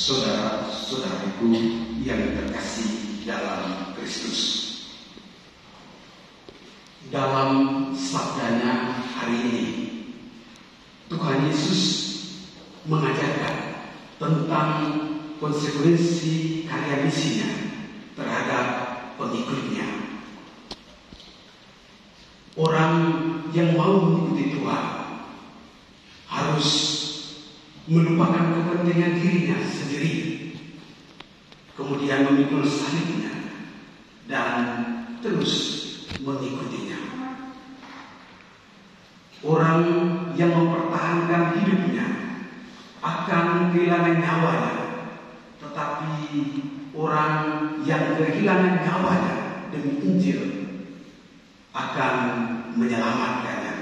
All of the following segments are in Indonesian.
Saudara-saudariku yang terkasih dalam Kristus. Dalam sabdanya hari ini, Tuhan Yesus mengajarkan tentang konsekuensi karya misinya terhadap pengikutnya. Orang yang mau mengikuti Tuhan harus melupakan kepentingan dirinya sendiri, kemudian memikul salibnya dan terus mengikutinya. Orang yang mempertahankan hidupnya akan kehilangan nyawanya, tetapi orang yang kehilangan nyawanya demi Injil akan menyelamatkannya.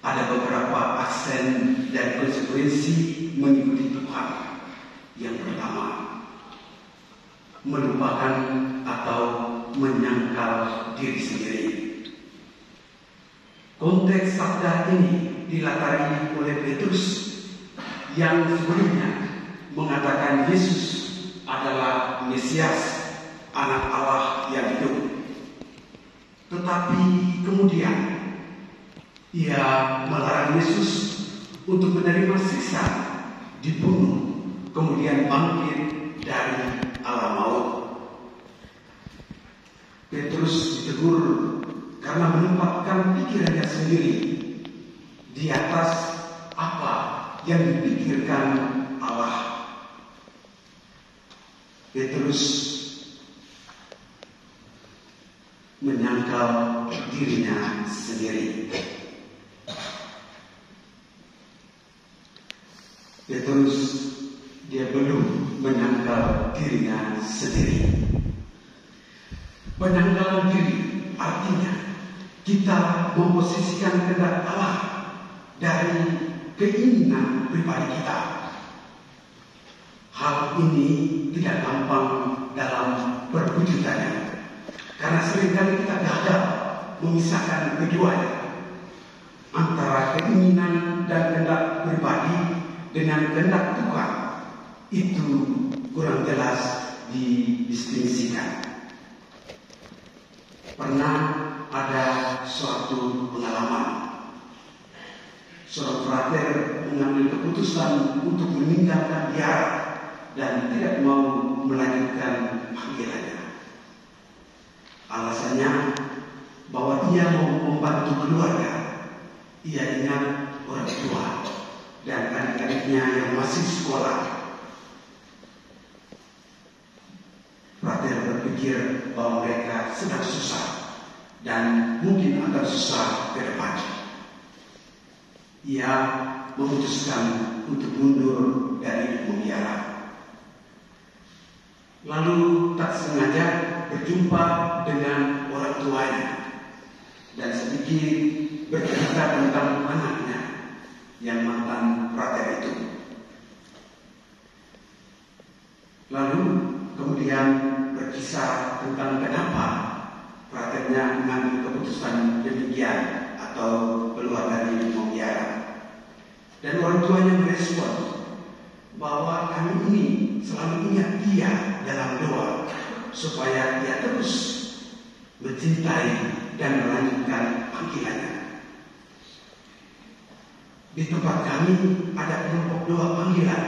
Ada beberapa aksen dan konsekuensi mengikuti Tuhan. Yang pertama, melupakan atau menyangkal diri sendiri. Konteks sabda ini dilatari oleh Petrus yang sebelumnya mengatakan Yesus adalah Mesias, anak Allah yang hidup. Tetapi kemudian ia melarang Yesus untuk menerima siksa, dibunuh, kemudian bangkit dari alam maut. Petrus ditegur karena menempatkan pikirannya sendiri di atas apa yang dipikirkan Allah. Petrus menyangkal dirinya sendiri. Petrus dia belum menyangkal dirinya sendiri. Penyangkalan diri artinya kita memposisikan kehendak Allah dari keinginan pribadi kita. Hal ini tidak gampang dalam perwujudannya, karena seringkali kita gagal memisahkan keduanya, antara keinginan dan kehendak pribadi dengan kehendak Tuhan. Itu kurang jelas didistingsikan. Pernah ada suatu pengalaman, seorang frater mengambil keputusan untuk meninggalkan biara dan tidak mau melanjutkan panggilannya. Alasannya bahwa ia mau membantu keluarga. Ia ingat orang tua dan adik-adiknya yang masih sekolah. Frater berpikir bahwa mereka sedang susah dan mungkin akan susah ke depan. Ia memutuskan untuk mundur dari pembiara. Lalu tak sengaja berjumpa dengan orang tuanya dan sedikit bercerita tentang anaknya yang mantan frater itu. Lalu kemudian berkisah tentang kenapa fraternya mengambil keputusan demikian atau keluar dari pembiara. Dan orang tuanya merespon bahwa kami ini selalu ingat dia dalam doa supaya dia terus mencintai dan melanjutkan panggilannya. Di tempat kami ada kelompok doa panggilan,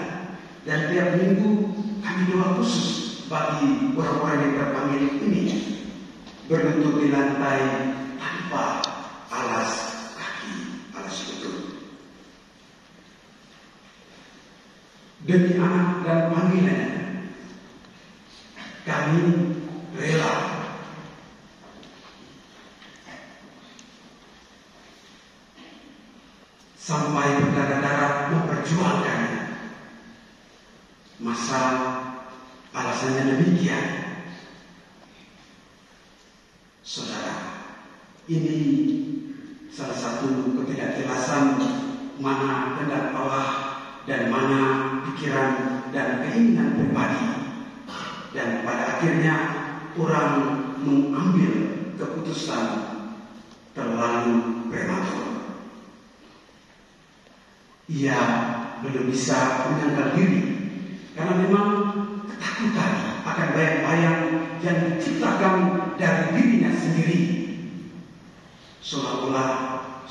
dan tiap minggu kami doa khusus bagi orang-orang yang terpanggil ini, berlutut di lantai tanpa alas kaki, alas lutut. Demi anak dan panggilannya, kami rela sampai berdarah-darah memperjuangkannya. Masa alasannya demikian? Saudara, ini salah satu ketidakjelasan mana kehendak Allah dan mana pikiran dan keinginan pribadi. Dan pada akhirnya orang mengambil keputusan terlalu prematur. Ia belum bisa menyangkal diri, karena memang ketakutan akan bayang-bayang yang diciptakan dari dirinya sendiri, seolah-olah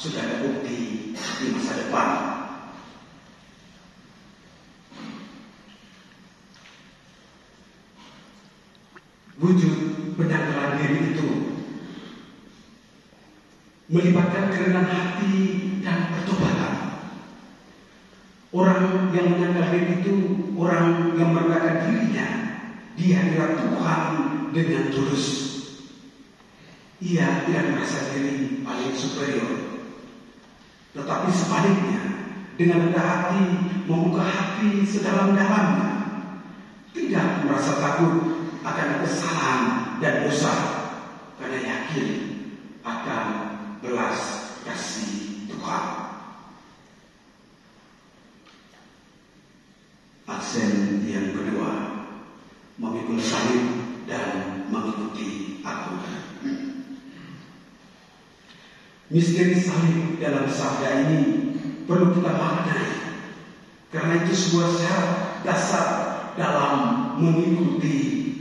sudah ada bukti di masa depan. Wujud penyangkalan diri itu melibatkan kerendahan hati dan pertobatan. Orang yang menyangkal diri itu orang yang merendahkan dirinya di hadirat Tuhan dengan tulus. Ia tidak merasa diri paling superior, tetapi sebaliknya dengan rendah hati membuka hati sedalam-dalamnya, tidak merasa takut akan kesalahan dan dosa, karena yakin akan belas kasih Tuhan. Aksen yang kedua, memikul salib dan mengikuti aku. Misteri salib dalam sabda ini perlu kita maknai, karena itu sebuah syarat dasar dalam mengikuti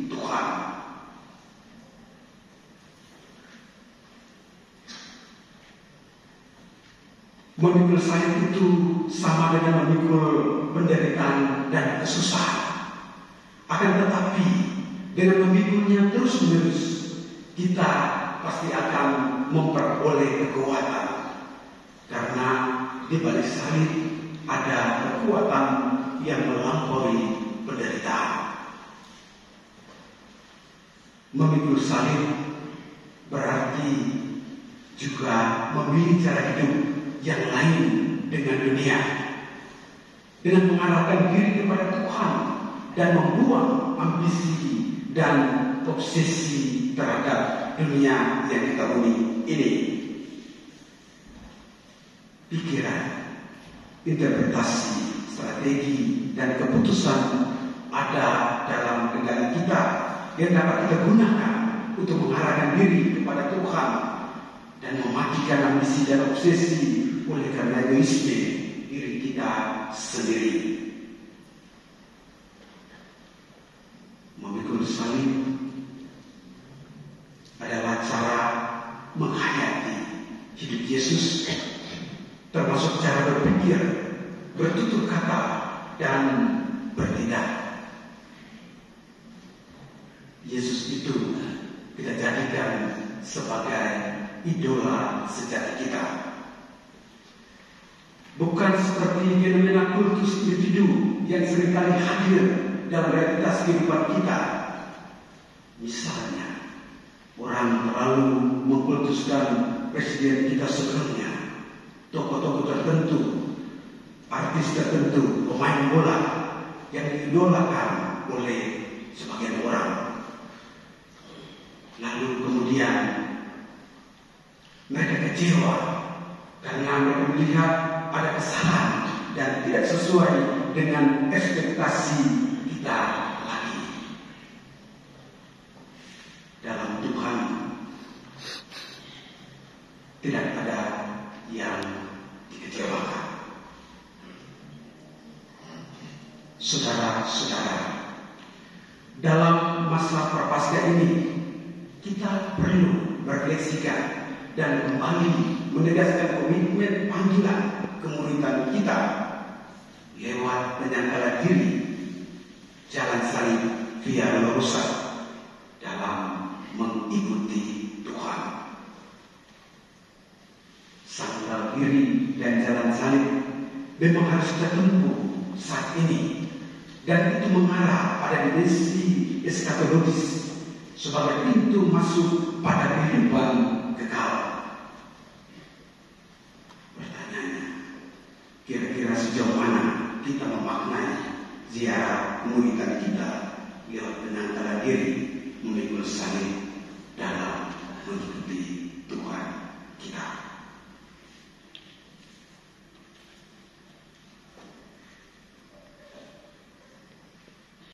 Tuhan. Memikul salib itu sama dengan memikul penderitaan dan kesusahan. Akan tetapi dengan memikulnya terus-menerus, kita pasti akan memperoleh kekuatan, karena di balik salib ada kekuatan yang melampaui penderitaan. Memikul salib berarti juga memilih cara hidup yang lain dengan dunia, dengan mengarahkan diri kepada Tuhan dan membuang ambisi dan obsesi terhadap dunia yang kita huni ini. Pikiran, interpretasi, strategi, dan keputusan ada dalam kendali kita yang dapat kita gunakan untuk mengarahkan diri kepada Tuhan dan mematikan ambisi dan obsesi oleh karena egoisme diri kita sendiri. Memikul salib adalah cara menghayati hidup Yesus, termasuk cara berpikir, bertutur kata, dan bertindak. Yesus itu kita jadikan sebagai idola sejati kita. Bukan seperti fenomena kultus individu yang seringkali hadir dalam realitas kehidupan kita. Misalnya, orang terlalu mengkultuskan presiden kita sebelumnya, tokoh-tokoh tertentu, artis tertentu, pemain bola yang diidolakan oleh sebagian orang. Lalu kemudian mereka kecewa karena mereka melihat ada kesalahan dan tidak sesuai dengan ekspektasi kita lagi. Dalam Tuhan tidak ada yang dikecewakan. Saudara-saudara, dalam masa prapaskah ini kita perlu merefleksikan dan kembali menegaskan komitmen panggilan kemuridan kita lewat penyangkalan diri, jalan salib via Dolorosa dalam mengikuti Tuhan. Sangkal diri dan jalan salib memang harus kita tempuh saat ini, dan itu mengarah pada dimensi eskatologis sebagai pintu masuk pada kehidupan kekal. Pertanyaannya, kira-kira sejauh mana kita memaknai ziarah pemuridan kita lewat penyangkalan diri